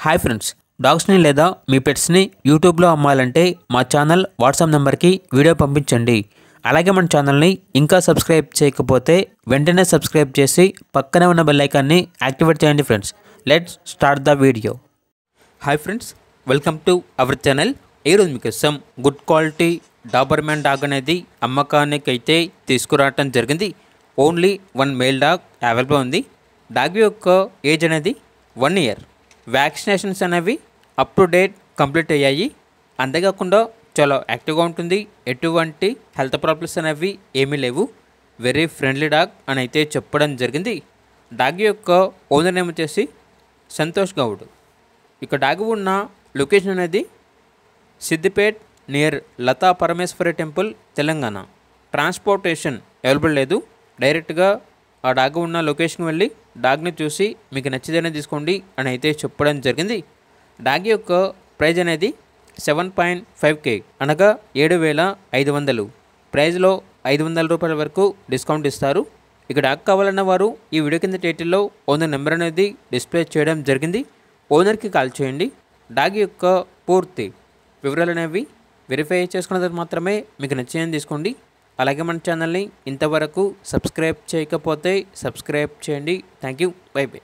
Hi friends, డాగ్స్ని లేదా మీ పెట్స్ని యూట్యూబ్లో అమ్మాలంటే మా ఛానల్ వాట్సాప్ నెంబర్కి వీడియో పంపించండి. అలాగే మన ఛానల్ని ఇంకా సబ్స్క్రైబ్ చేయకపోతే వెంటనే సబ్స్క్రైబ్ చేసి పక్కనే ఉన్న బెల్ ఐకాన్ని యాక్టివేట్ చేయండి. Friends, let's start the video. Hi friends, welcome to our channel. ఈరోజు మీకోసం గుడ్ క్వాలిటీ డాబర్మ్యాన్ డాగ్ అనేది అమ్మకానికి అయితే తీసుకురావటం జరిగింది. ఓన్లీ 1 మేల్ డాగ్ అవైలబుల్ ఉంది. డాగ్ యొక్క ఏజ్ అనేది 1 ఇయర్. వ్యాక్సినేషన్స్ అనేవి అప్ టు డేట్ కంప్లీట్ అయ్యాయి. అంతేకాకుండా చాలా యాక్టివ్గా ఉంటుంది. ఎటువంటి హెల్త్ ప్రాబ్లమ్స్ అనేవి ఏమీ లేవు. వెరీ ఫ్రెండ్లీ డాగ్ అని అయితే చెప్పడం జరిగింది. డాగ్ యొక్క ఓనర్ నేమ్ వచ్చేసి సంతోష్ గౌడ్. ఇక డాగ్ ఉన్న లొకేషన్ అనేది Siddipet near Latha Parameshwari temple, Telangana. Transportation available లేదు. డైరెక్ట్గా ఆ డాగ్ ఉన్న లొకేషన్కి వెళ్ళి డాగ్ని చూసి మీకు నచ్చితేనే తీసుకోండి అని అయితే చెప్పడం జరిగింది. డాగ్ యొక్క ప్రైజ్ అనేది 7.5K అనగా 7,500. ప్రైజ్లో 500 రూపాయల వరకు డిస్కౌంట్ ఇస్తారు. ఇక డాగ్ కావాలన్న వారు ఈ వీడియో కింద టైటిల్లో ఓనర్ నెంబర్ అనేది డిస్ప్లే చేయడం జరిగింది. ఓనర్కి కాల్ చేయండి. డాగ్ యొక్క పూర్తి వివరాలు అనేవి వెరిఫై చేసుకున్న తర్వాత మాత్రమే మీకు నచ్చిందని తీసుకోండి. అలాగే మన ఛానల్ని ఇంతవరకు సబ్స్క్రైబ్ చేయకపోతే సబ్స్క్రైబ్ చేయండి. Thank you. By by.